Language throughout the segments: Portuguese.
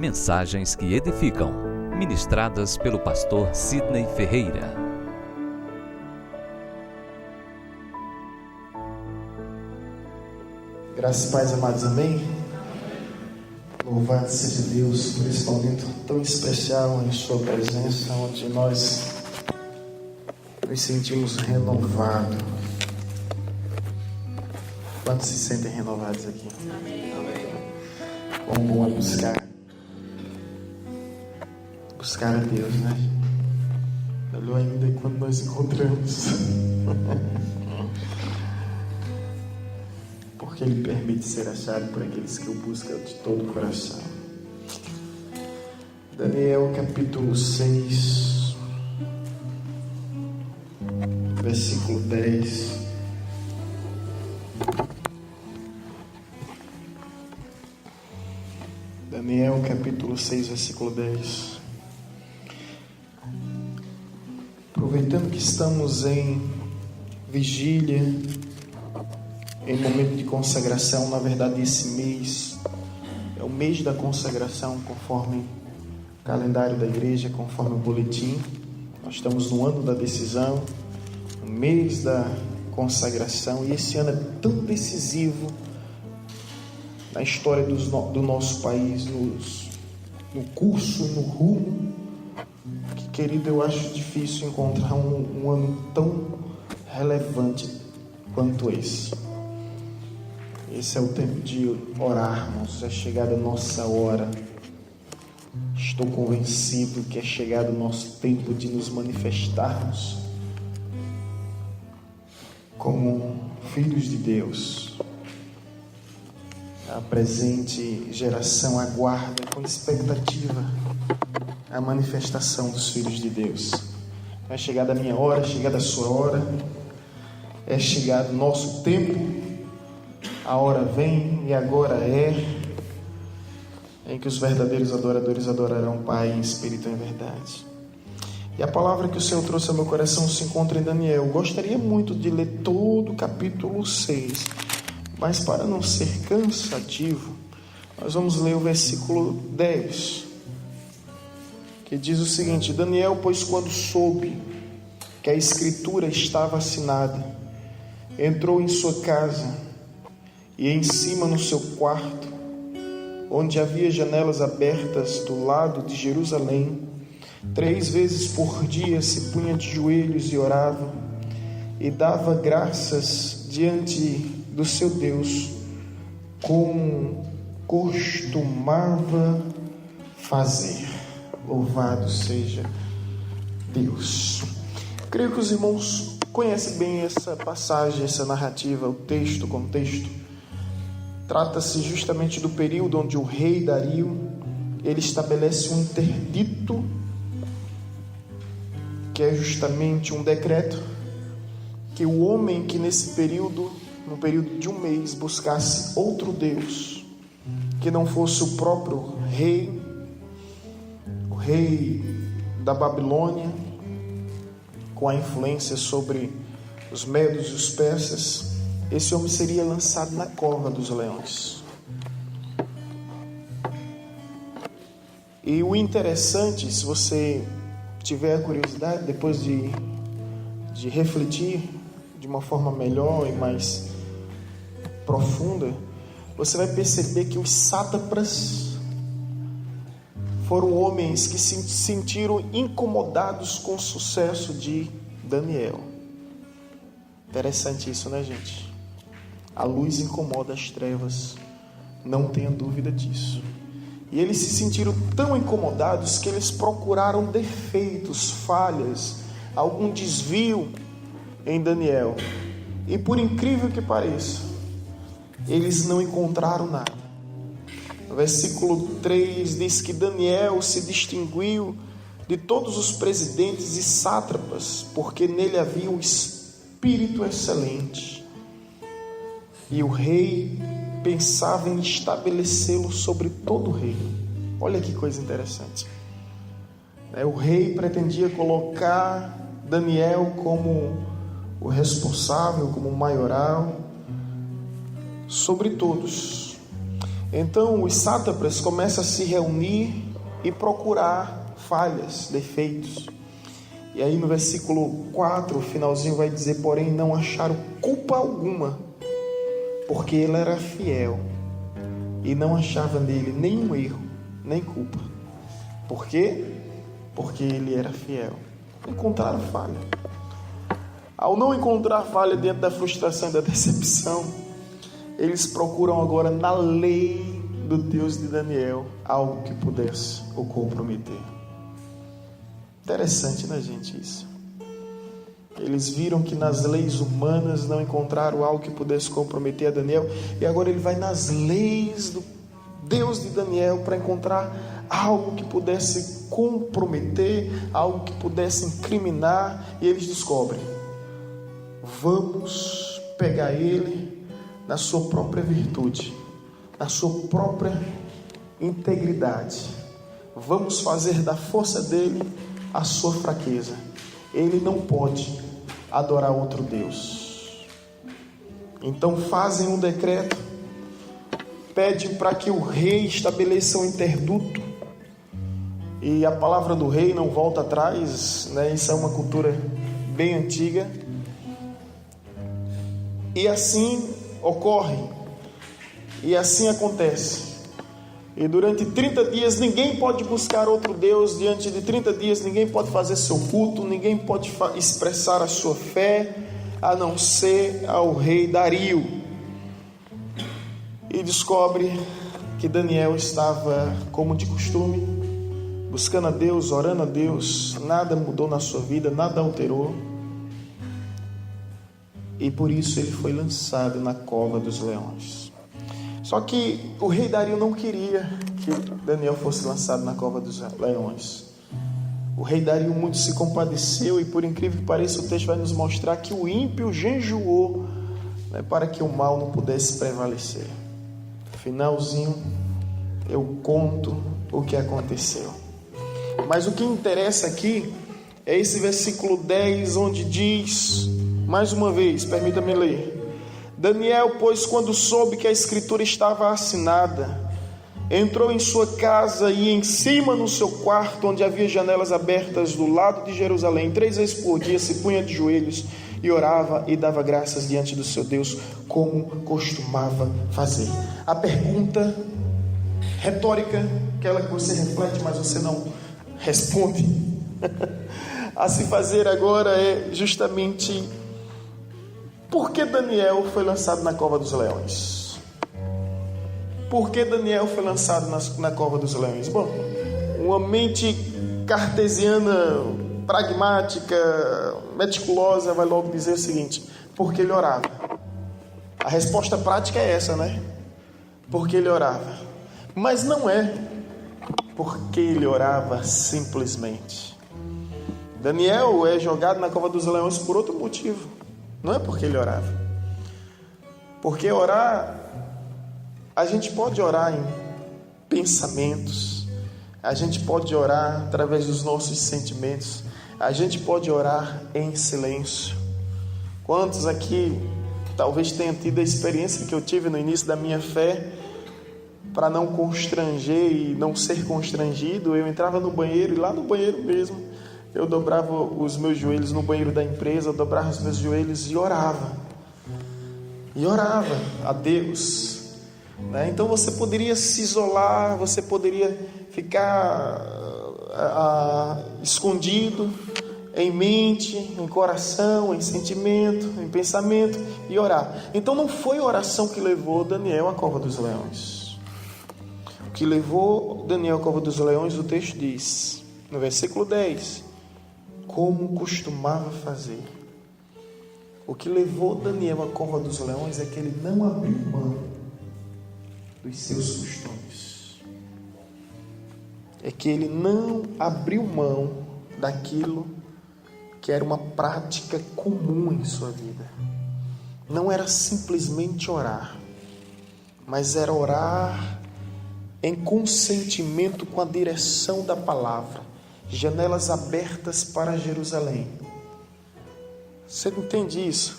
Mensagens que edificam, ministradas pelo pastor Sidney Ferreira. Graças e paz, amados, amém? Louvado seja Deus por esse momento tão especial em sua presença, onde nós nos sentimos renovados. Quantos se sentem renovados aqui? Amém. Como bom é buscar a Deus, né? Melhor ainda quando nós encontramos. Porque Ele permite ser achado por aqueles que o buscam de todo o coração. Daniel capítulo 6, versículo 10. Daniel capítulo 6, versículo 10. Aproveitando que estamos em vigília, em momento de consagração, na verdade esse mês é o mês da consagração, conforme o calendário da igreja, conforme o boletim. Nós estamos no ano da decisão, no mês da consagração, e esse ano é tão decisivo na história do nosso país, no curso, no rumo, que, querido, eu acho difícil encontrar um ano tão relevante quanto esse. Esse é o tempo de orarmos, é chegada a nossa hora. Estou convencido que é chegado o nosso tempo de nos manifestarmos como filhos de Deus. A presente geração aguarda com expectativa a manifestação dos filhos de Deus. É chegada a minha hora, é chegada a sua hora, é chegado o nosso tempo. A hora vem e agora em que os verdadeiros adoradores adorarão o Pai em espírito e em verdade. E a palavra que o Senhor trouxe ao meu coração se encontra em Daniel. Eu gostaria muito de ler todo o capítulo 6, mas para não ser cansativo, nós vamos ler o versículo 10, que diz o seguinte: Daniel, pois quando soube que a escritura estava assinada, entrou em sua casa e em cima no seu quarto, onde havia janelas abertas do lado de Jerusalém, 3 vezes por dia se punha de joelhos e orava, e dava graças diante do seu Deus, como costumava fazer. Louvado seja Deus. Creio que os irmãos conhecem bem essa passagem, essa narrativa, o texto, o contexto. Trata-se justamente do período onde o rei Dario, ele estabelece um interdito, que é justamente um decreto, que o homem que nesse período, no período de um mês, buscasse outro Deus, que não fosse o próprio rei, o rei da Babilônia, com a influência sobre os medos e os persas, esse homem seria lançado na cova dos leões. E o interessante, se você tiver a curiosidade, depois de refletir de uma forma melhor e mais profunda, você vai perceber que os sátrapas foram homens que se sentiram incomodados com o sucesso de Daniel. Interessante isso, né, gente? A luz incomoda as trevas, não tenha dúvida disso. E eles se sentiram tão incomodados que eles procuraram defeitos, falhas, algum desvio em Daniel. E por incrível que pareça, eles não encontraram nada. No versículo 3 diz que Daniel se distinguiu de todos os presidentes e sátrapas, porque nele havia um espírito excelente. E o rei pensava em estabelecê-lo sobre todo o reino. Olha que coisa interessante. O rei pretendia colocar Daniel como o responsável, como o maioral sobre todos. Então os sátrapas começam a se reunir e procurar falhas, defeitos. E aí no versículo 4, o finalzinho vai dizer: porém não acharam culpa alguma, porque ele era fiel, e não achava nele nenhum erro, nem culpa. Por quê? Porque ele era fiel. Encontraram falha. Ao não encontrar falha diante da frustração e da decepção, eles procuram agora na lei do Deus de Daniel algo que pudesse o comprometer. Interessante, né, gente, isso? Eles viram que nas leis humanas não encontraram algo que pudesse comprometer a Daniel, e agora ele vai nas leis do Deus de Daniel para encontrar algo que pudesse comprometer, algo que pudesse incriminar, e eles descobrem: vamos pegar ele na sua própria virtude, na sua própria integridade, vamos fazer da força dele a sua fraqueza. Ele não pode adorar outro Deus. Então fazem um decreto, pedem para que o rei estabeleça um interduto, e a palavra do rei não volta atrás, né? Isso é uma cultura bem antiga, e assim ocorre, e assim acontece. E durante 30 dias ninguém pode buscar outro Deus. Diante de 30 dias ninguém pode fazer seu culto, ninguém pode expressar a sua fé, a não ser ao rei Dario. E descobre que Daniel estava, como de costume, buscando a Deus, orando a Deus. Nada mudou na sua vida, nada alterou. E por isso ele foi lançado na cova dos leões. Só que o rei Dario não queria que Daniel fosse lançado na cova dos leões. O rei Dario muito se compadeceu, e por incrível que pareça, o texto vai nos mostrar que o ímpio jejuou, né, para que o mal não pudesse prevalecer. Finalzinho, eu conto o que aconteceu. Mas o que interessa aqui é esse versículo 10, onde diz, mais uma vez, permita-me ler: Daniel, pois, quando soube que a escritura estava assinada, entrou em sua casa e em cima no seu quarto, onde havia janelas abertas do lado de Jerusalém, 3 vezes por dia se punha de joelhos e orava e dava graças diante do seu Deus, como costumava fazer. A pergunta retórica, aquela que você reflete, mas você não responde, a se fazer agora é justamente: por que Daniel foi lançado na cova dos leões? Por que Daniel foi lançado na cova dos leões? Bom, uma mente cartesiana, pragmática, meticulosa vai logo dizer o seguinte: porque ele orava. A resposta prática é essa, né? Porque ele orava. Mas não é porque ele orava simplesmente. Daniel é jogado na cova dos leões por outro motivo. Não é porque ele orava. Porque orar, a gente pode orar em pensamentos, a gente pode orar através dos nossos sentimentos, a gente pode orar em silêncio. Quantos aqui talvez tenham tido a experiência que eu tive no início da minha fé? Para não constranger e não ser constrangido, eu entrava no banheiro, e lá no banheiro mesmo eu dobrava os meus joelhos, no banheiro da empresa, eu dobrava os meus joelhos e orava a Deus, né? Então você poderia se isolar, você poderia ficar escondido em mente, em coração, em sentimento, em pensamento, e orar. Então não foi a oração que levou Daniel à cova dos leões. O que levou Daniel à cova dos leões, o texto diz, no versículo 10, como costumava fazer. O que levou Daniel à cova dos leões é que ele não abriu mão dos seus costumes. É que ele não abriu mão daquilo que era uma prática comum em sua vida. Não era simplesmente orar, mas era orar em consentimento com a direção da palavra. Janelas abertas para Jerusalém. Você entende isso?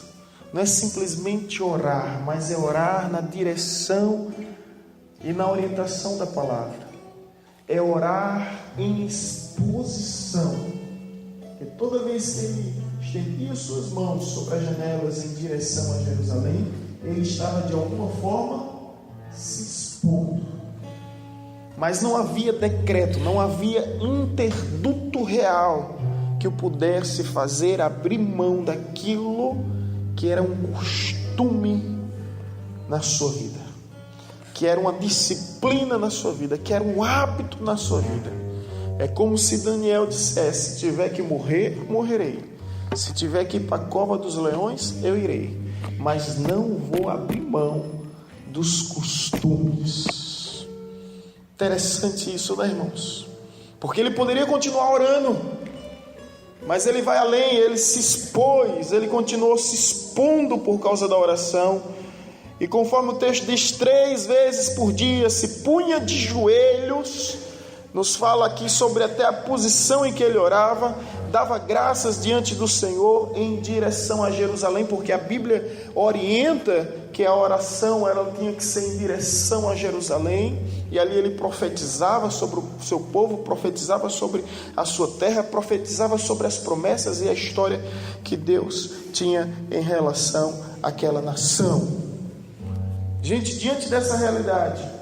Não é simplesmente orar, mas é orar na direção e na orientação da palavra é orar em exposição. Porque toda vez que ele estendia suas mãos sobre as janelas em direção a Jerusalém, ele estava de alguma forma se expondo. Mas não havia decreto, não havia interduto real que o pudesse fazer abrir mão daquilo que era um costume na sua vida, que era uma disciplina na sua vida, que era um hábito na sua vida. É como se Daniel dissesse: se tiver que morrer, morrerei. Se tiver que ir para a cova dos leões, eu irei. Mas não vou abrir mão dos costumes. Interessante isso, né, irmãos? Porque ele poderia continuar orando, mas ele vai além, ele se expôs, ele continuou se expondo por causa da oração. E conforme o texto diz, 3 vezes por dia se punha de joelhos. Nos fala aqui sobre até a posição em que ele orava, dava graças diante do Senhor em direção a Jerusalém, porque a Bíblia orienta que a oração ela tinha que ser em direção a Jerusalém, e ali ele profetizava sobre o seu povo, profetizava sobre a sua terra, profetizava sobre as promessas e a história que Deus tinha em relação àquela nação. Gente, diante dessa realidade,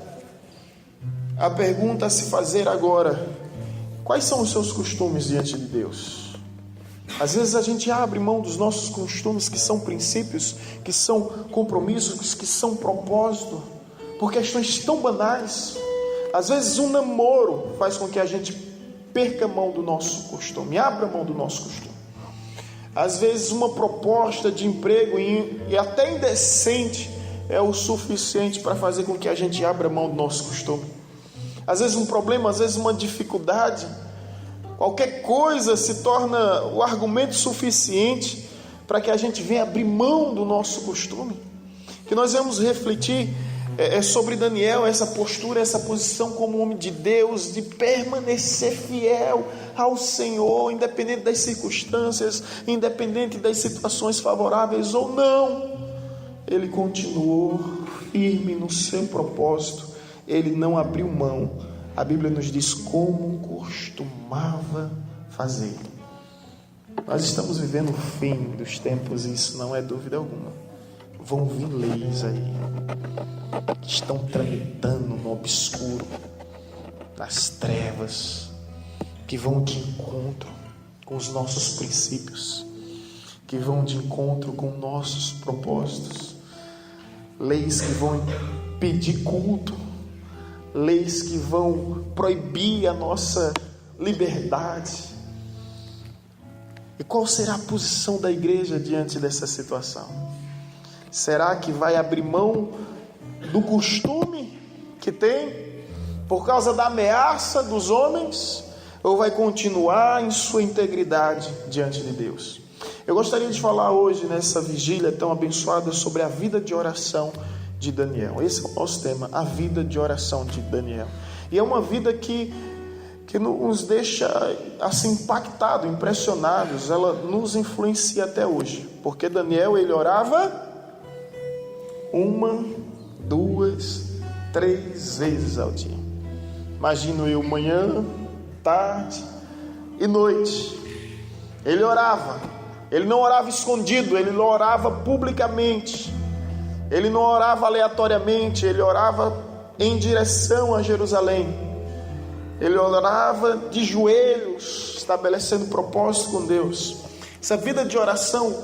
a pergunta a se fazer agora: quais são os seus costumes diante de Deus? Às vezes a gente abre mão dos nossos costumes, que são princípios, que são compromissos, que são propósito, por questões tão banais. Às vezes um namoro faz com que a gente perca a mão do nosso costume, abra a mão do nosso costume. Às vezes uma proposta de emprego, e até indecente, é o suficiente para fazer com que a gente abra a mão do nosso costume. Às vezes um problema, às vezes uma dificuldade, qualquer coisa se torna o argumento suficiente para que a gente venha abrir mão do nosso costume. Que nós vamos refletir sobre Daniel, essa postura, essa posição como homem de Deus, de permanecer fiel ao Senhor, independente das circunstâncias, independente das situações favoráveis ou não. Ele continuou firme no seu propósito, ele não abriu mão. A Bíblia nos diz como costumava fazer. Nós estamos vivendo o fim dos tempos, e isso não é dúvida alguma. Vão vir leis aí que estão tramitando no obscuro, nas trevas, que vão de encontro com os nossos princípios, que vão de encontro com nossos propósitos. Leis que vão impedir culto, leis que vão proibir a nossa liberdade. E qual será a posição da igreja diante dessa situação? Será que vai abrir mão do costume que tem por causa da ameaça dos homens, ou vai continuar em sua integridade diante de Deus? Eu gostaria de falar hoje, nessa vigília tão abençoada, sobre a vida de oração de Daniel. Esse é o nosso tema, a vida de oração de Daniel. E é uma vida que nos deixa assim impactados, impressionados. Ela nos influencia até hoje, porque Daniel, ele orava 1, 2, 3 vezes ao dia. Imagino eu, manhã, tarde e noite. Ele orava. Ele não orava escondido, ele não orava publicamente. Ele não orava aleatoriamente, ele orava em direção a Jerusalém. Ele orava de joelhos, estabelecendo propósito com Deus. Essa vida de oração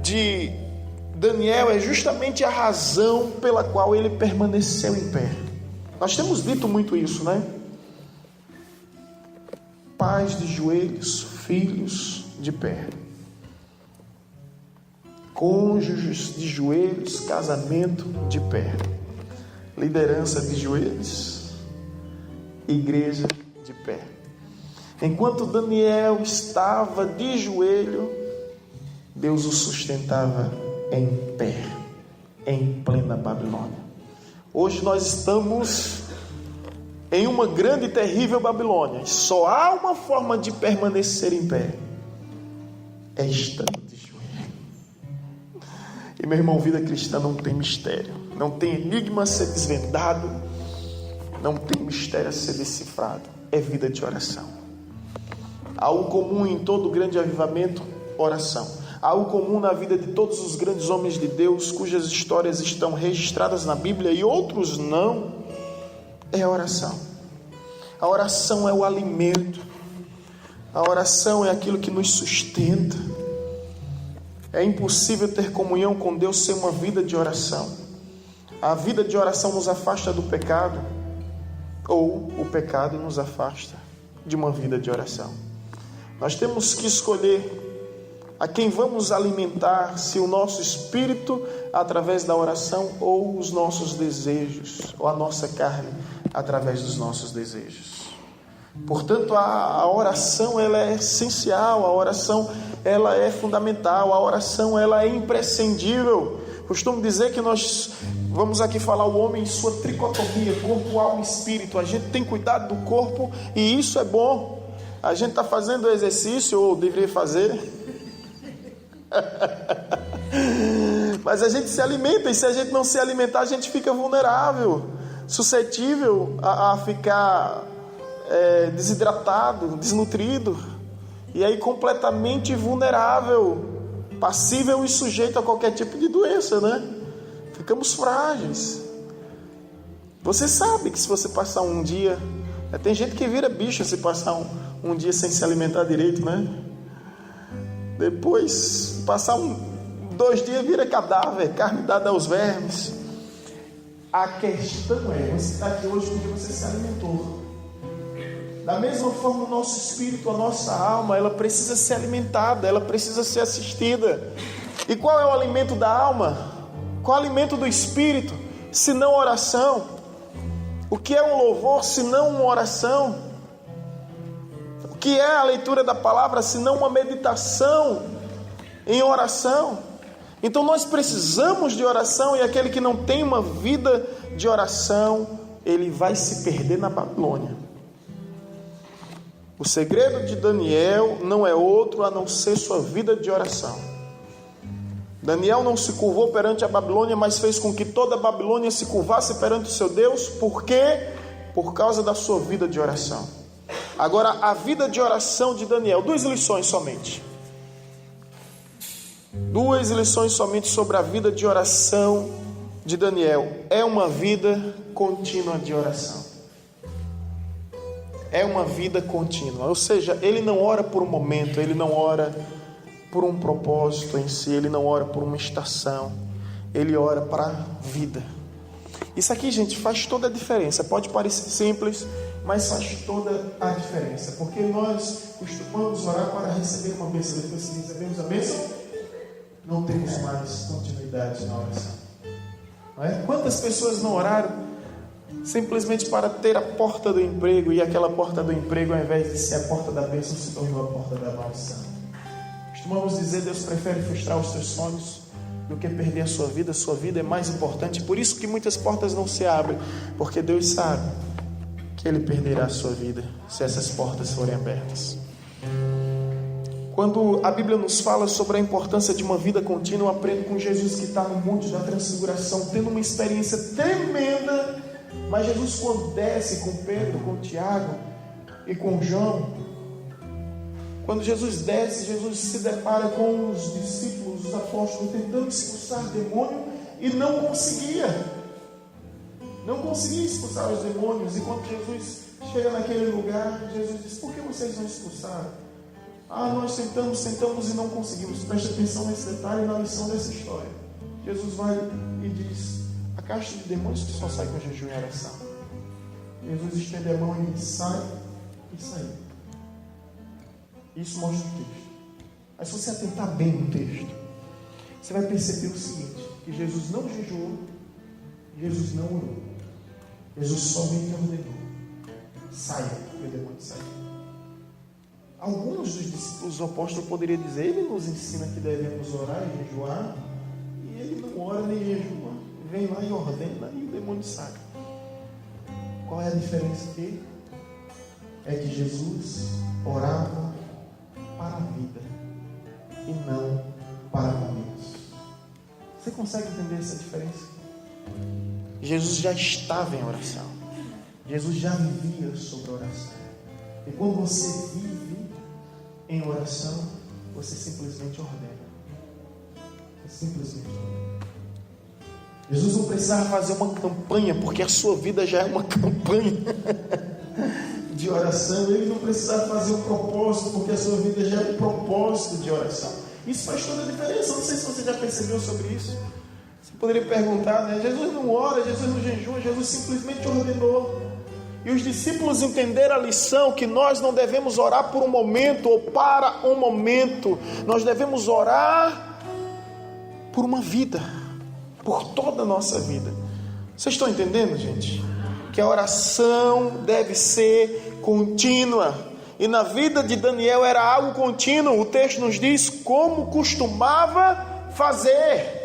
de Daniel é justamente a razão pela qual ele permaneceu em pé. Nós temos dito muito isso, né? Pais de joelhos, filhos de pé. Cônjuges de joelhos, casamento de pé. Liderança de joelhos, igreja de pé. Enquanto Daniel estava de joelho, Deus o sustentava em pé, em plena Babilônia. Hoje nós estamos em uma grande e terrível Babilônia. Só há uma forma de permanecer em pé: é estando de joelho. E meu irmão, vida cristã não tem mistério, não tem enigma a ser desvendado, não tem mistério a ser decifrado, é vida de oração. Algo comum em todo grande avivamento, oração. Algo comum na vida de todos os grandes homens de Deus, cujas histórias estão registradas na Bíblia e outros não, é a oração. A oração é o alimento. A oração é aquilo que nos sustenta. É impossível ter comunhão com Deus sem uma vida de oração. A vida de oração nos afasta do pecado, ou o pecado nos afasta de uma vida de oração. Nós temos que escolher a quem vamos alimentar, se o nosso espírito através da oração ou os nossos desejos, ou a nossa carne através dos nossos desejos. Portanto, a oração ela é essencial, a oração ela é fundamental, a oração ela é imprescindível. Costumo dizer que nós vamos aqui falar o homem em sua tricotomia, corpo, alma e espírito. A gente tem cuidado do corpo e isso é bom. A gente está fazendo exercício, ou deveria fazer, mas a gente se alimenta, e se a gente não se alimentar, a gente fica vulnerável, suscetível a ficar desidratado, desnutrido, e aí completamente vulnerável, passível e sujeito a qualquer tipo de doença, né? Ficamos frágeis. Você sabe que se você passar um dia, tem gente que vira bicho se passar um dia sem se alimentar direito, né? Depois, passar 2 dias, vira cadáver, carne dada aos vermes. A questão é, você está aqui hoje porque você se alimentou. Da mesma forma, o nosso espírito, a nossa alma, ela precisa ser alimentada, ela precisa ser assistida. E qual é o alimento da alma? Qual é o alimento do espírito, se não oração? O que é um louvor, se não uma oração? O que é a leitura da palavra, se não uma meditação em oração? Então nós precisamos de oração, e aquele que não tem uma vida de oração, ele vai se perder na Babilônia. O segredo de Daniel não é outro a não ser sua vida de oração. Daniel não se curvou perante a Babilônia, mas fez com que toda a Babilônia se curvasse perante o seu Deus. Por quê? Por causa da sua vida de oração. Agora, a vida de oração de Daniel, 2 lições somente. 2 lições somente sobre a vida de oração de Daniel. É uma vida contínua de oração. É uma vida contínua, ou seja, ele não ora por um momento, ele não ora por um propósito em si, ele não ora por uma estação, ele ora para a vida. Isso aqui, gente, faz toda a diferença. Pode parecer simples, mas faz toda a diferença, porque nós costumamos orar para receber uma bênção. Depois que recebemos a bênção, não temos mais continuidade na oração, não é? Quantas pessoas não oraram simplesmente para ter a porta do emprego, e aquela porta do emprego, ao invés de ser a porta da bênção, se tornou a porta da maldição? Costumamos dizer, Deus prefere frustrar os seus sonhos do que perder a sua vida. Sua vida é mais importante. Por isso que muitas portas não se abrem, porque Deus sabe que Ele perderá a sua vida se essas portas forem abertas. Quando a Bíblia nos fala sobre a importância de uma vida contínua, eu aprendo com Jesus que está no Monte da Transfiguração, tendo uma experiência tremenda. Mas Jesus, quando desce com Pedro, com Tiago e com João, quando Jesus desce, Jesus se depara com os discípulos, os apóstolos, tentando expulsar demônio, e não conseguia expulsar os demônios. E quando Jesus chega naquele lugar, Jesus diz: por que vocês não expulsaram? Nós tentamos e não conseguimos. Preste atenção nesse detalhe, na lição dessa história. Jesus vai e diz: a caixa de demônios que só sai com jejum e oração. Jesus estende a mão e diz: sai, e saiu. Isso mostra o texto. Mas se você atentar bem no texto, você vai perceber o seguinte: que Jesus não jejuou, Jesus não orou, Jesus somente ordenou: saia, e o demônio saiu. Alguns dos discípulos do apóstolo poderiam dizer: ele nos ensina que devemos orar e jejuar, e ele não ora nem jejua, vem lá e ordena e o demônio sai. Qual é a diferença aqui? É que Jesus orava para a vida e não para momentos. Você consegue entender essa diferença? Jesus já estava em oração. Jesus já vivia sobre a oração. E quando você vive em oração, você simplesmente ordena. Você simplesmente ordena. Jesus não precisava fazer uma campanha, porque a sua vida já é uma campanha de oração. Ele não precisava fazer um propósito, porque a sua vida já é um propósito de oração. Isso faz toda a diferença. Não sei se você já percebeu sobre isso. Você poderia perguntar, né? Jesus não ora, Jesus não jejua, Jesus simplesmente ordenou. E os discípulos entenderam a lição que nós não devemos orar por um momento ou para um momento. Nós devemos orar por uma vida, por toda a nossa vida. Vocês estão entendendo, gente? Que a oração deve ser contínua. E na vida de Daniel era algo contínuo. O texto nos diz como costumava fazer.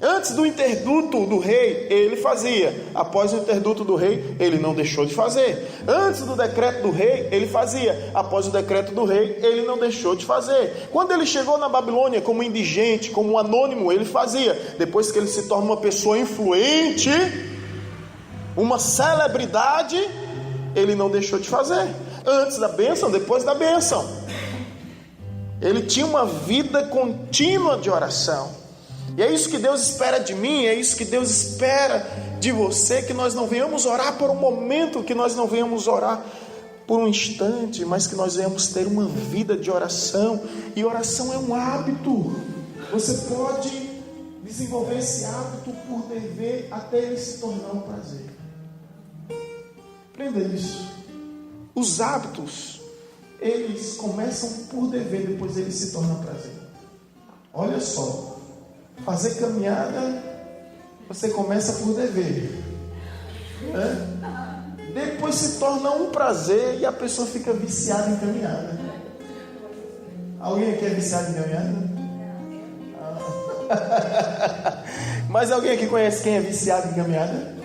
Antes do interduto do rei, ele fazia. Após o interduto do rei, ele não deixou de fazer. Antes do decreto do rei, ele fazia. Após o decreto do rei, ele não deixou de fazer. Quando ele chegou na Babilônia como indigente, como um anônimo, ele fazia. Depois que ele se torna uma pessoa influente, uma celebridade, ele não deixou de fazer. Antes da bênção, depois da bênção. Ele tinha uma vida contínua de oração. E é isso que Deus espera de mim, é isso que Deus espera de você, que nós não venhamos orar por um momento, que nós não venhamos orar por um instante, mas que nós venhamos ter uma vida de oração. E oração é um hábito. Você pode desenvolver esse hábito por dever até ele se tornar um prazer. Aprenda isso. Os hábitos, eles começam por dever, depois eles se tornam prazer. Olha só. Fazer caminhada, você começa por dever, né? Depois se torna um prazer e a pessoa fica viciada em caminhada. Alguém aqui é viciado em caminhada? Ah. Mas alguém aqui conhece quem é viciado em caminhada?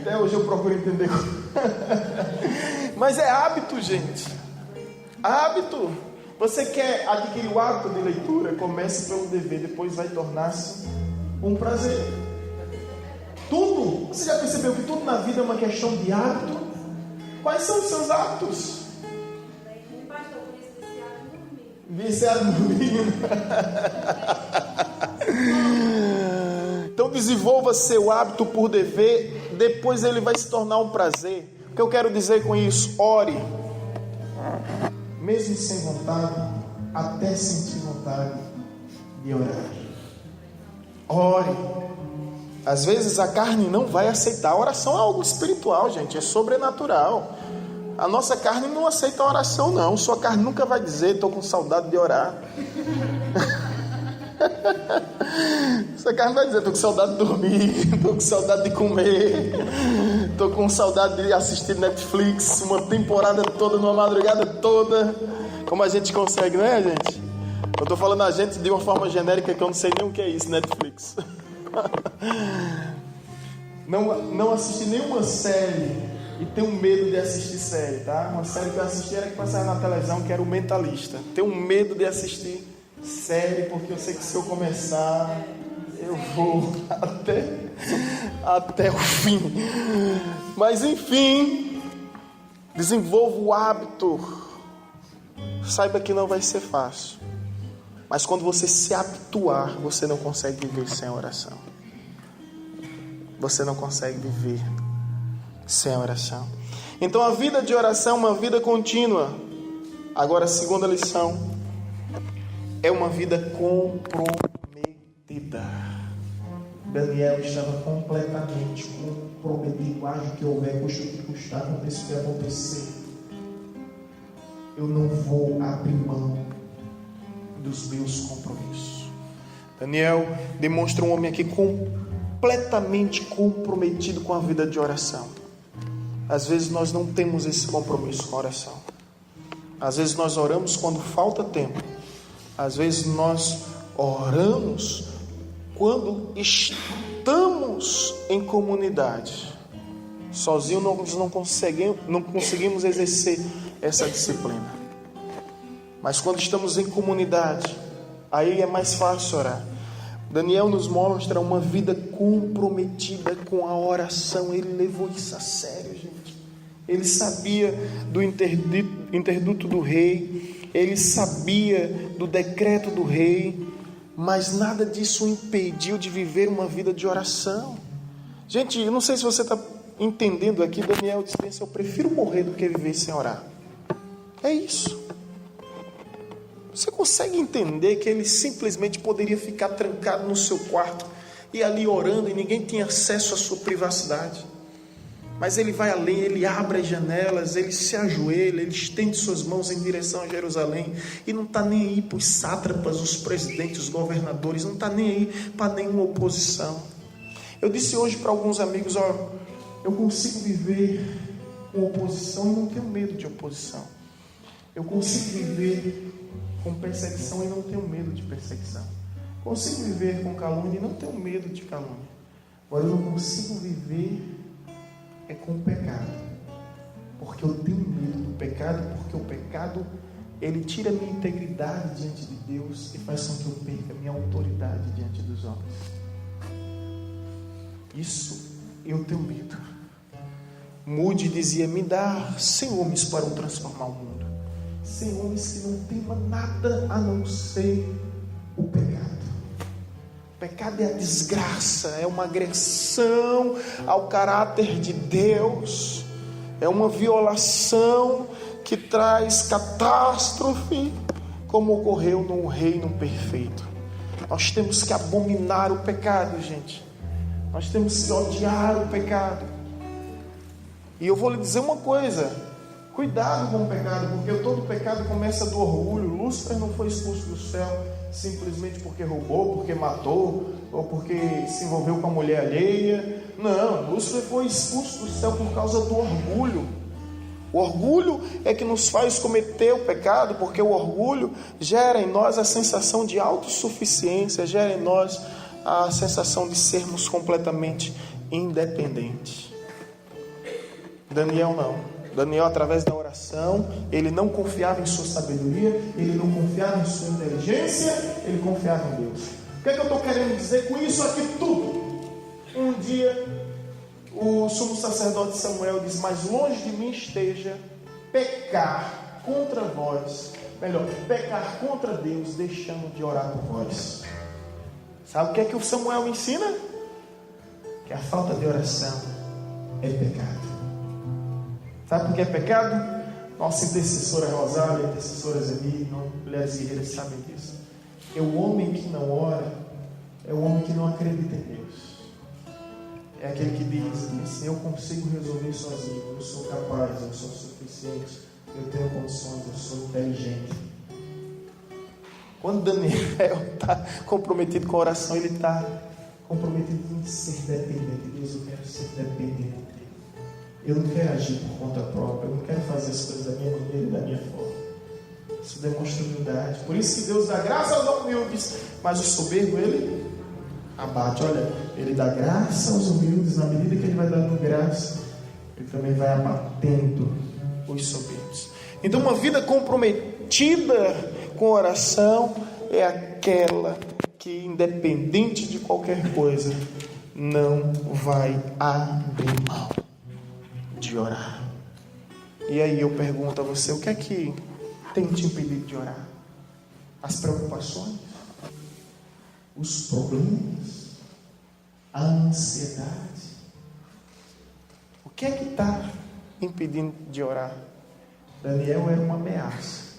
Até hoje eu procuro entender. Mas é hábito, gente. Hábito. Você quer adquirir o hábito de leitura? Comece pelo dever, depois vai tornar-se um prazer. Tudo, você já percebeu que tudo na vida é uma questão de hábito? Quais são os seus hábitos? Viciado no dormir. Então desenvolva seu hábito por dever, depois ele vai se tornar um prazer. O que eu quero dizer com isso? Ore. Mesmo sem vontade, até sentir vontade de orar. Ore. Às vezes a carne não vai aceitar. A oração é algo espiritual, gente, é sobrenatural. A nossa carne não aceita a oração, não. Sua carne nunca vai dizer: estou com saudade de orar. Sua carne vai dizer: estou com saudade de dormir, estou com saudade de comer, estou com saudade de assistir Netflix uma temporada toda, numa madrugada toda. Como a gente consegue, não é, gente? Eu estou falando a gente de uma forma genérica que eu não sei nem o que é isso, Netflix. Não assisti nenhuma série e tenho medo de assistir série, tá? Uma série que eu assisti era que passava na televisão, que era o Mentalista. Tenho medo de assistir série, porque eu sei que se eu começar, eu vou até o fim. Mas enfim, desenvolva o hábito. Saiba que não vai ser fácil, mas quando você se habituar, você não consegue viver sem oração. Você não consegue viver sem oração. Então a vida de oração é uma vida contínua. Agora a segunda lição é uma vida comprometida. Daniel estava completamente comprometido. Haja o que houver, custe o que custar, aconteça o que acontecer, eu não vou abrir mão dos meus compromissos. Daniel demonstra um homem aqui completamente comprometido com a vida de oração. Às vezes nós não temos esse compromisso com a oração. Às vezes nós oramos quando falta tempo. Às vezes nós oramos quando estamos em comunidade. Sozinho nós não conseguimos exercer essa disciplina. Mas quando estamos em comunidade, aí é mais fácil orar. Daniel nos mostra uma vida comprometida com a oração. Ele levou isso a sério, gente. Ele sabia do interduto do rei, ele sabia do decreto do rei, mas nada disso o impediu de viver uma vida de oração. Gente, eu não sei se você está entendendo aqui. Daniel disse assim: eu prefiro morrer do que viver sem orar. É isso. Você consegue entender que ele simplesmente poderia ficar trancado no seu quarto e ali orando e ninguém tinha acesso à sua privacidade? Mas ele vai além, ele abre as janelas, ele se ajoelha, ele estende suas mãos em direção a Jerusalém e não está nem aí para os sátrapas, os presidentes, os governadores, não está nem aí para nenhuma oposição. Eu disse hoje para alguns amigos: eu consigo viver com oposição e não tenho medo de oposição. Eu consigo viver com perseguição e não tenho medo de perseguição. Consigo viver com calúnia e não tenho medo de calúnia. Agora, eu não consigo viver com o pecado, porque eu tenho medo do pecado, porque o pecado, ele tira a minha integridade diante de Deus e faz com que eu perca a minha autoridade diante dos homens. Isso eu tenho medo. Moody dizia: me dá 100 homens para transformar o mundo, 100 homens que não temam nada a não ser o pecado. O pecado é a desgraça, é uma agressão ao caráter de Deus, é uma violação que traz catástrofe, como ocorreu num reino perfeito. Nós temos que abominar o pecado, gente. Nós temos que odiar o pecado. E eu vou lhe dizer uma coisa: cuidado com o pecado, porque todo pecado começa do orgulho. Lúcifer não foi expulso do céu simplesmente porque roubou, porque matou, ou porque se envolveu com a mulher alheia. Não, Lúcifer foi expulso do céu por causa do orgulho. O orgulho é que nos faz cometer o pecado, porque o orgulho gera em nós a sensação de autossuficiência, gera em nós a sensação de sermos completamente independentes. Daniel não. Daniel, através da oração, ele não confiava em sua sabedoria, ele não confiava em sua inteligência, ele confiava em Deus. O que é que eu estou querendo dizer com isso aqui tudo? Um dia, o sumo sacerdote Samuel diz: mais longe de mim esteja pecar contra vós, melhor, pecar contra Deus, deixando de orar por vós. Sabe o que o Samuel ensina? Que a falta de oração é pecado. Sabe por que é pecado? Nossa intercessora Rosália, intercessora Zeni, mulheres guerreiras sabem disso. É o homem que não ora, é o homem que não acredita em Deus. É aquele que diz assim: eu consigo resolver sozinho, eu sou capaz, eu sou suficiente, eu tenho condições, eu sou inteligente. Quando Daniel está comprometido com a oração, ele está comprometido em ser dependente de Deus. Eu quero ser dependente dele. Eu não quero agir por conta própria, eu não quero fazer as coisas da minha maneira e da minha forma. Isso demonstra humildade. Por isso que Deus dá graça aos humildes, mas o soberbo ele abate. Olha, ele dá graça aos humildes, na medida que ele vai dando graça, ele também vai abatendo os soberbos. Então, uma vida comprometida com oração é aquela que, independente de qualquer coisa, não vai abrir mão de orar. E aí eu pergunto a você: o que é que tem te impedido de orar? As preocupações? Os problemas? A ansiedade? O que é que está impedindo de orar? Daniel era uma ameaça.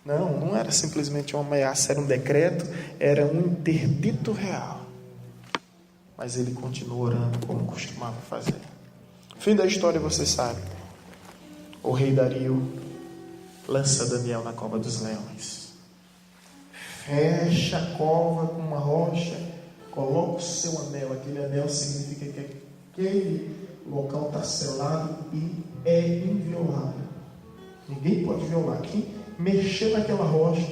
Não era simplesmente uma ameaça, era um decreto, era um interdito real. Mas ele continuou orando como costumava fazer. Fim da história, você sabe. O rei Dario lança Daniel na cova dos leões. Fecha a cova com uma rocha, coloca o seu anel. Aquele anel significa que aquele local está selado e é inviolável. Ninguém pode violar. Quem mexer naquela rocha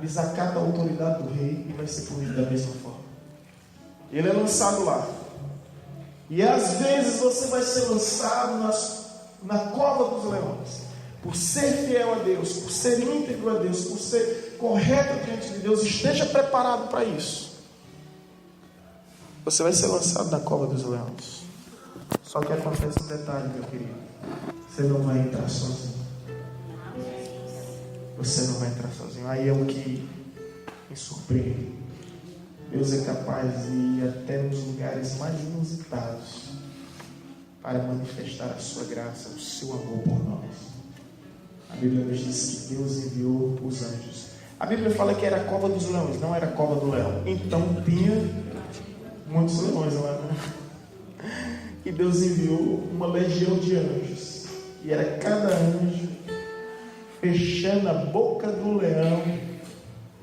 desacata a autoridade do rei e vai ser punido da mesma forma. Ele é lançado lá. E às vezes você vai ser lançado na cova dos leões, por ser fiel a Deus, por ser íntegro a Deus, por ser correto diante de Deus, esteja preparado para isso. Você vai ser lançado na cova dos leões. Só que acontece um detalhe, meu querido. Você não vai entrar sozinho. Você não vai entrar sozinho. Aí é o que me surpreende. Deus é capaz de ir até nos lugares mais inusitados para manifestar a sua graça, o seu amor por nós. A Bíblia nos diz que Deus enviou os anjos. A Bíblia fala que era a cova dos leões, não era a cova do leão. Então tinha muitos leões lá, né? E Deus enviou uma legião de anjos. E era cada anjo fechando a boca do leão.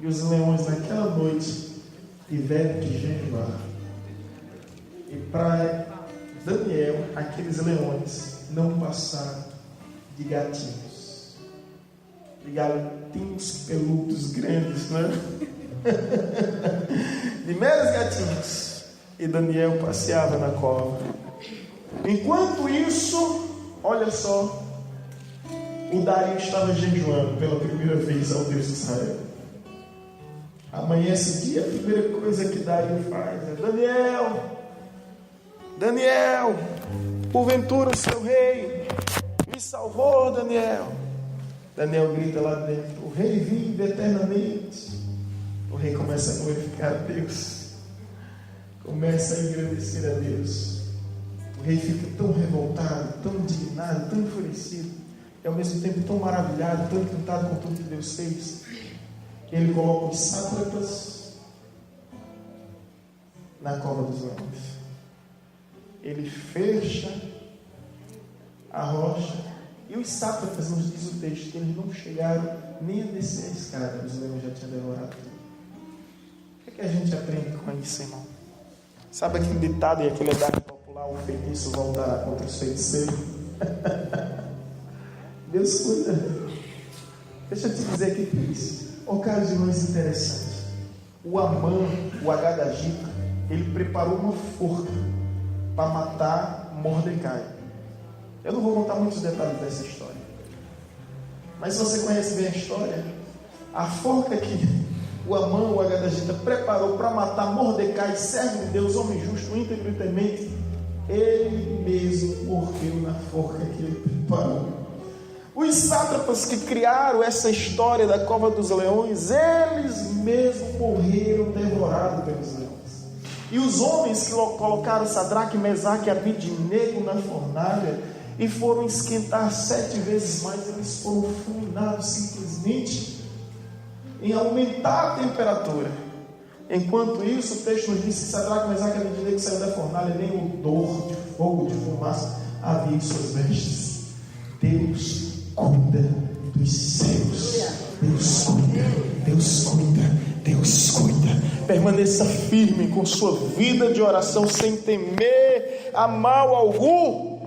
E os leões naquela noite tiveram que jejuar. E para Daniel, aqueles leões não passaram de gatinhos. De gatinhos peludos grandes, né? De meros gatinhos. E Daniel passeava na cova. Enquanto isso, olha só, o Dario estava jejuando pela primeira vez ao Deus de Israel. Amanhece o dia, a primeira coisa que Dario faz é: Daniel, porventura o seu rei me salvou, Daniel. Daniel grita lá dentro: o rei vive eternamente. O rei começa a glorificar a Deus, começa a engrandecer a Deus. O rei fica tão revoltado, tão indignado, tão enfurecido, e ao mesmo tempo tão maravilhado, tão encantado com tudo que Deus fez, que ele coloca os sátrapas na cova dos leões. Ele fecha a rocha, e os sátrapas, nos diz o texto, que eles não chegaram nem a descer a escada, os leões já tinham devorado tudo. O que a gente aprende com isso, irmão? Sabe aquele ditado e aquele adagio popular: o feitiço voltará contra os feiticeiros? Deus cuida. Deixa eu te dizer que isso. Ocasiões interessantes. O Amã, o Agadagita, ele preparou uma forca para matar Mordecai. Eu não vou contar muitos detalhes dessa história, mas se você conhece bem a história, a forca que o Amã, o Agadagita, preparou para matar Mordecai, servo de Deus, homem justo, íntegro e temente, ele mesmo morreu na forca que ele preparou. Os sátrapas que criaram essa história da cova dos leões, eles mesmos morreram devorados pelos leões. E os homens que colocaram Sadraque, Mesaque e Abidnego na fornalha e foram esquentar 7 vezes mais, eles foram fulminados simplesmente em aumentar a temperatura. Enquanto isso, o texto nos diz que Sadraque, Mesaque e Abidnego saíram da fornalha, nem odor de fogo, de fumaça havia em suas vestes. Deus cuida dos seus. Deus cuida, Deus cuida, Deus cuida. Permaneça firme com sua vida de oração, sem temer a mal algum,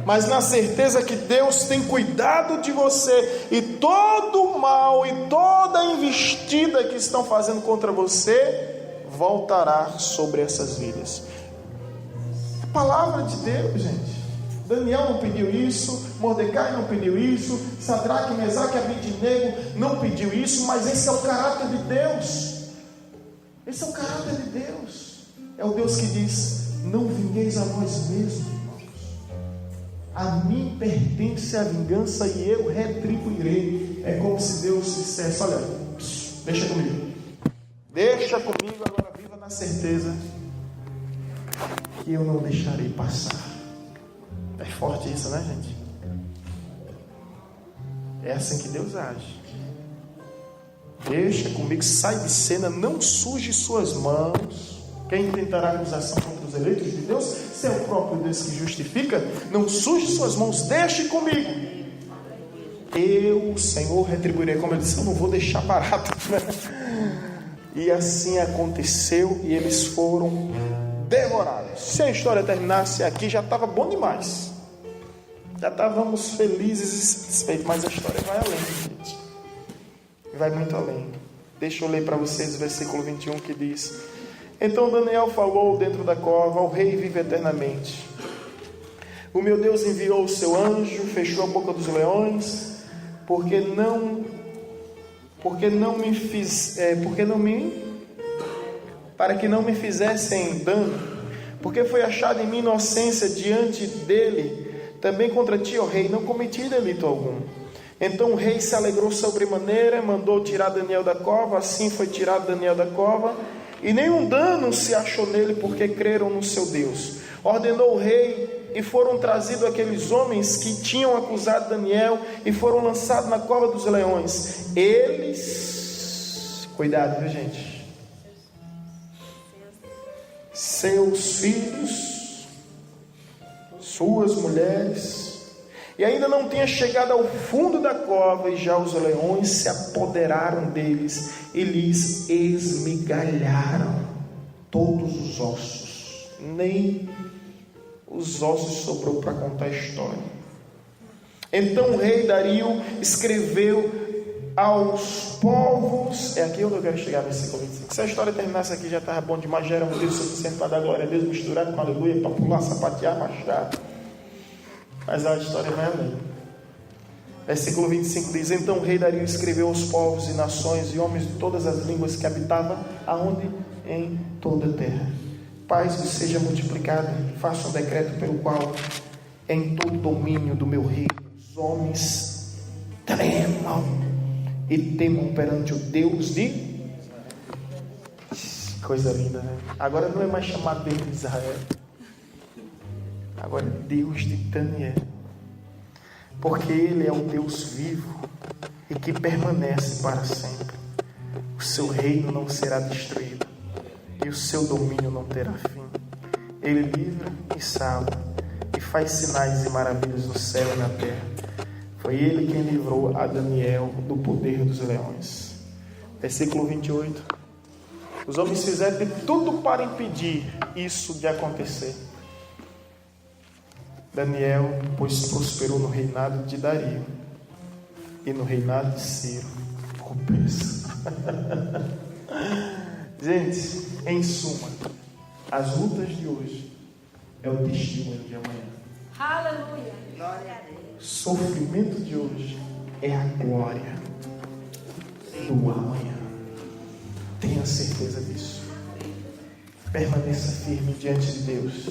mas na certeza que Deus tem cuidado de você, e todo o mal e toda a investida que estão fazendo contra você voltará sobre essas vidas. A palavra de Deus, gente. Daniel não pediu isso, Mordecai não pediu isso, Sadraque, Mesaque e Abidnego não pediu isso, mas esse é o caráter de Deus. Esse é o caráter de Deus. É o Deus que diz: não vingueis a vós mesmos, irmãos. A mim pertence a vingança e eu retribuirei. É como se Deus dissesse: olha, deixa comigo. Deixa comigo, agora viva na certeza que eu não deixarei passar. É forte isso, né, gente? É assim que Deus age. Deixa comigo, sai de cena, não suje suas mãos. Quem tentará acusação contra os eleitos de Deus? Se é o próprio Deus que justifica, não suje suas mãos, deixe comigo. Eu, Senhor, retribuirei. Como eu disse, eu não vou deixar barato, né? E assim aconteceu, e eles foram devorados. Se a história terminasse aqui, já estava bom demais. Já estávamos felizes e satisfeitos. Mas a história vai além, gente. Vai muito além. Deixa eu ler para vocês o versículo 21 que diz: então Daniel falou dentro da cova: o rei vive eternamente. O meu Deus enviou o seu anjo, fechou a boca dos leões, para que não me fizessem dano, porque foi achada em mim inocência diante dele. Também contra ti, ó rei, não cometi delito algum. Então o rei se alegrou sobremaneira, mandou tirar Daniel da cova. Assim foi tirado Daniel da cova, e nenhum dano se achou nele, porque creram no seu Deus. Ordenou o rei, e foram trazidos aqueles homens que tinham acusado Daniel, e foram lançados na cova dos leões. Eles, cuidado, viu, gente? Seus filhos, suas mulheres, e ainda não tinha chegado ao fundo da cova, e já os leões se apoderaram deles e lhes esmigalharam todos os ossos. Nem os ossos sobrou para contar a história. Então o rei Dario escreveu aos povos, é aqui onde eu quero chegar, versículo 25. Se a história terminasse aqui já estava bom demais, já era um Deus suficiente para dar glória a Deus, misturar com aleluia, para pular, sapatear, marchar. Mas a história vai além. Versículo 25 diz: então o rei Dario escreveu aos povos e nações e homens de todas as línguas que habitavam aonde? Em toda a terra. Paz vos seja multiplicada. Faça um decreto pelo qual em todo o domínio do meu reino os homens tremam e temam perante o Deus de... Coisa linda, né? Agora não é mais chamado Deus de Israel, agora é Deus de Daniel, porque Ele é o Deus vivo e que permanece para sempre. O seu reino não será destruído e o seu domínio não terá fim. Ele livra e salva e faz sinais e maravilhas no céu e na terra. Foi Ele quem livrou a Daniel do poder dos leões. Versículo 28. Os homens fizeram de tudo para impedir isso de acontecer. Daniel, pois, prosperou no reinado de Dario e no reinado de Ciro. Compensa. Gente, em suma, as lutas de hoje é o testemunho de amanhã. Aleluia. Glória a Deus. Sofrimento de hoje é a glória do amanhã. Tenha certeza disso. Permaneça firme diante de Deus.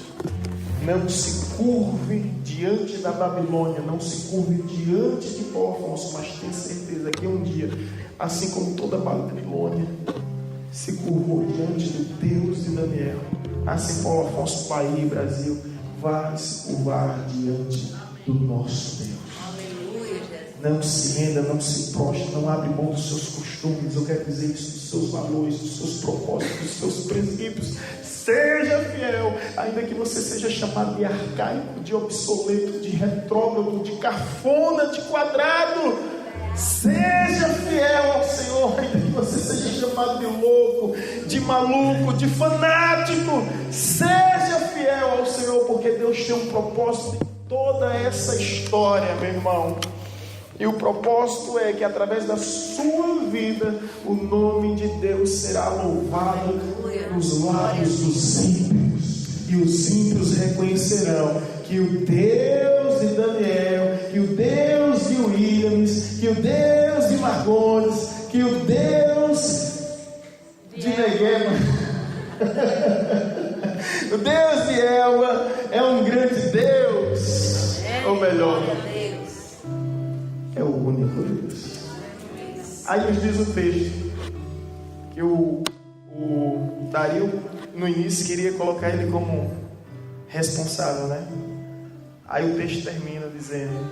Não se curve diante da Babilônia, não se curve diante de Paulo Afonso, mas tenha certeza que um dia, assim como toda a Babilônia se curvou diante do Deus de Daniel, assim Paulo Afonso, Bahia e Brasil vai se curvar diante do nosso Deus. Não se renda, não se prostre, não abre mão dos seus costumes, eu quero dizer isso, dos seus valores, dos seus propósitos, dos seus princípios. Seja fiel, ainda que você seja chamado de arcaico, de obsoleto, de retrógrado, de cafona, de quadrado. Seja fiel ao Senhor, ainda que você seja chamado de louco, de maluco, de fanático. Seja fiel ao Senhor, porque Deus tem um propósito em toda essa história, meu irmão. E o propósito é que através da sua vida o nome de Deus será louvado nos lábios dos ímpios. E os ímpios reconhecerão que o Deus de Daniel, que o Deus de Williams, que o Deus de Marcondes, que o Deus de Neguema, o Deus de Elba é um grande Deus, ou melhor, é o único Deus. Aí nos diz o texto que o Dario no início queria colocar ele como responsável, né? Aí o texto termina dizendo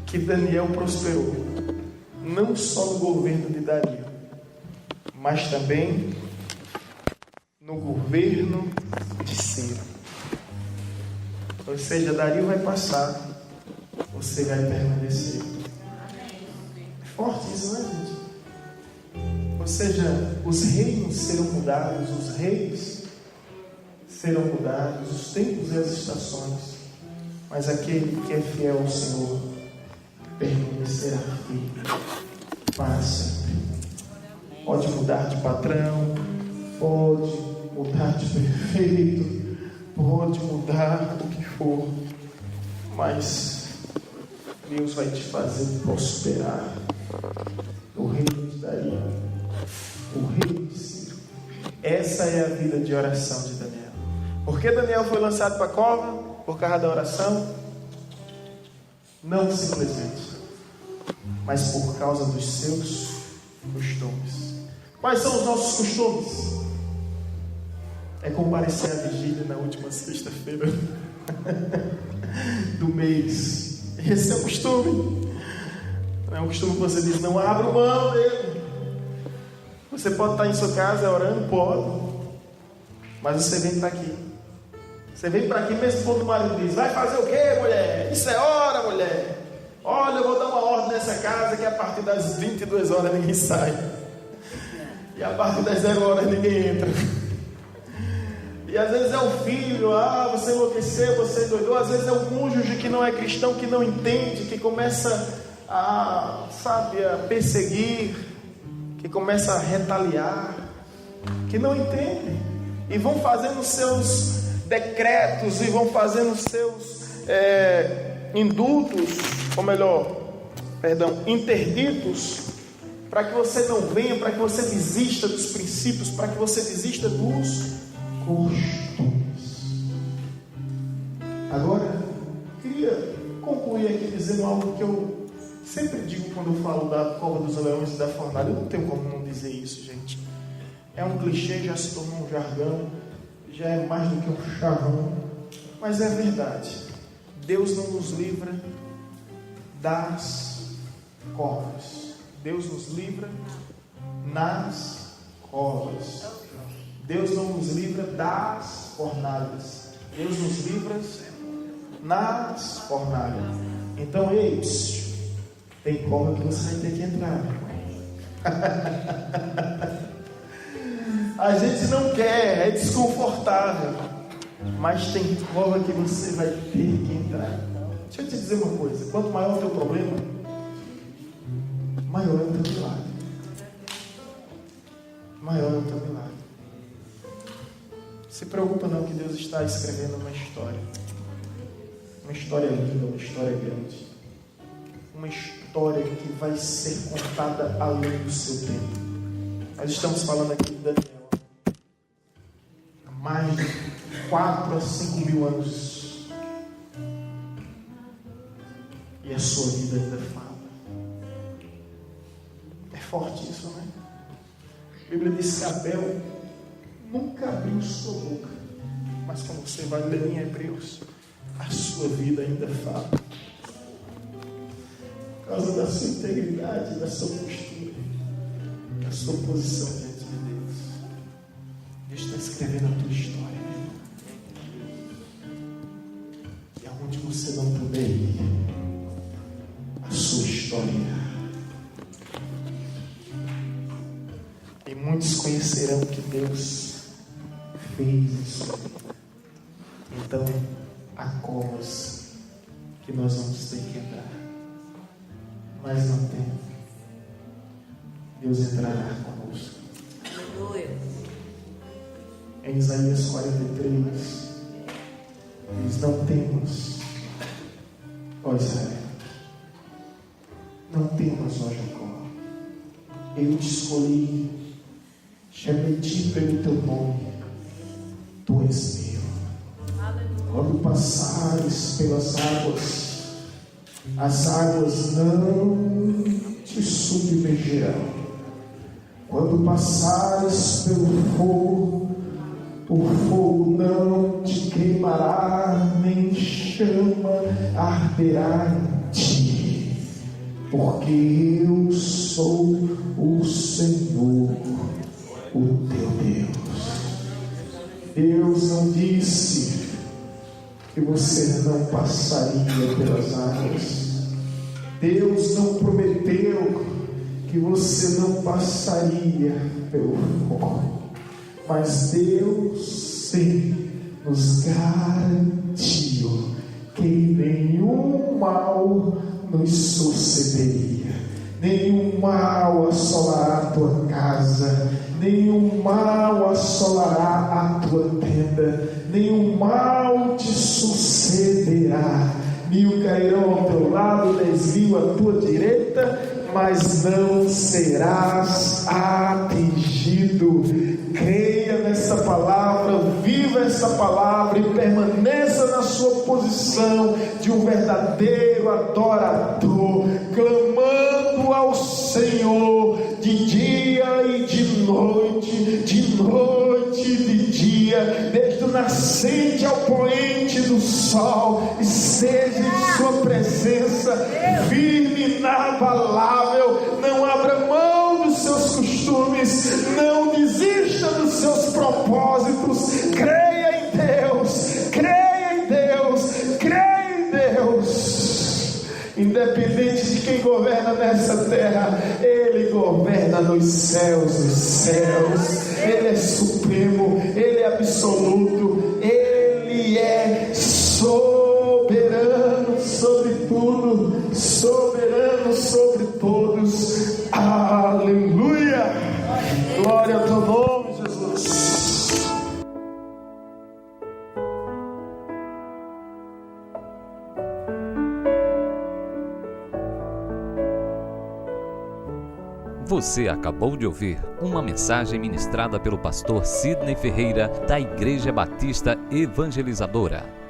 que Daniel prosperou não só no governo de Dario, mas também no governo de Ciro. Ou seja, Dario vai passar, você vai permanecer. É forte isso, né, gente? Ou seja, os reinos serão mudados, os reis serão mudados, os tempos e as estações, mas aquele que é fiel ao Senhor permanecerá firme para sempre. Pode mudar de patrão, pode mudar de prefeito, pode mudar o que for, mas Deus vai te fazer prosperar. O rei te daria. O rei de Ciro. Essa é a vida de oração de Daniel. Por que Daniel foi lançado para a cova? Por causa da oração? Não simplesmente, mas por causa dos seus costumes. Quais são os nossos costumes? É comparecer à vigília na última sexta-feira do mês. Esse é o costume. Não é um costume que você diz, não abra mão dele. Você pode estar em sua casa orando, pode, mas você vem para aqui. Você vem para aqui mesmo quando o marido diz, vai fazer o quê, mulher? Isso é hora, mulher. Olha, eu vou dar uma ordem nessa casa que a partir das 22 horas ninguém sai. E a partir das 0 horas ninguém entra. E às vezes é o filho, você enlouqueceu, você endoidou. Às vezes é o cônjuge que não é cristão, que não entende, que começa a perseguir, que começa a retaliar, que não entende. E vão fazendo seus decretos e vão fazendo seus interditos, para que você não venha, para que você desista dos princípios, para que você desista dos costumes. Agora, queria concluir aqui dizendo algo que eu sempre digo quando eu falo da cova dos leões e da fornalha. Eu não tenho como não dizer isso, gente. É um clichê, já se tornou um jargão, já é mais do que um charrão, mas é verdade. Deus não nos livra das covas. Deus nos livra nas covas. Deus não nos livra das fornalhas. Deus nos livra nas fornalhas. Então, tem cova que você vai ter que entrar. A gente não quer, é desconfortável, mas tem cova que você vai ter que entrar. Deixa eu te dizer uma coisa: quanto maior o teu problema, maior é o teu milagre. Maior é o teu milagre. Se preocupa não, que Deus está escrevendo uma história linda, uma história grande, uma história que vai ser contada além do seu tempo. Nós estamos falando aqui de Daniel, há mais de 4 a 5 mil anos, e a sua vida ainda fala. É forte isso, né? A Bíblia diz que Abel nunca abriu sua boca, mas quando você vai ler em Hebreus, a sua vida ainda fala, por causa da sua integridade, da sua postura, da sua posição diante de Deus. Deus está escrevendo a tua história, e aonde você não puder ir, a sua história irá. E muitos conhecerão que Deus fez isso. Então, há covas que nós vamos ter que entrar, mas não tem. Deus entrará conosco. Aleluia. Em Isaías 43 diz: não temas, ó Israel, não temas, ó Jacó, eu te escolhi, chamei-te pelo teu nome, tu és meu. Quando passares pelas águas, as águas não te submergirão. Quando passares pelo fogo, o fogo não te queimará, nem chama arderá em ti, porque eu sou o Senhor, o teu Deus. Deus não disse que você não passaria pelas águas. Deus não prometeu que você não passaria pelo fogo. Mas Deus sim nos garantiu que nenhum mal nos sucederia. Nenhum mal assolará a tua casa, nenhum mal assolará a tua tenda, nenhum mal te sucederá, 1000 cairão ao teu lado, 10.000 à tua direita, mas não serás atingido. Creia nessa palavra, viva essa palavra e permaneça na sua posição de um verdadeiro adorador, clamando ao Senhor de dia e de noite e de dia, desde o nascente ao poente do sol, e seja em sua presença firme e inabalável. Não abra mão dos seus costumes, não desista dos seus propósitos. Creia em Deus, creia em Deus, creia em Deus. Independente de quem governa nessa terra, Ele governa nos céus dos céus. Ele é supremo, Ele é absoluto, Ele é soberano sobre tudo, soberano sobre todos. Aleluia! Glória ao teu nome, Jesus. Você acabou de ouvir uma mensagem ministrada pelo pastor Sidney Ferreira, da Igreja Batista Evangelizadora.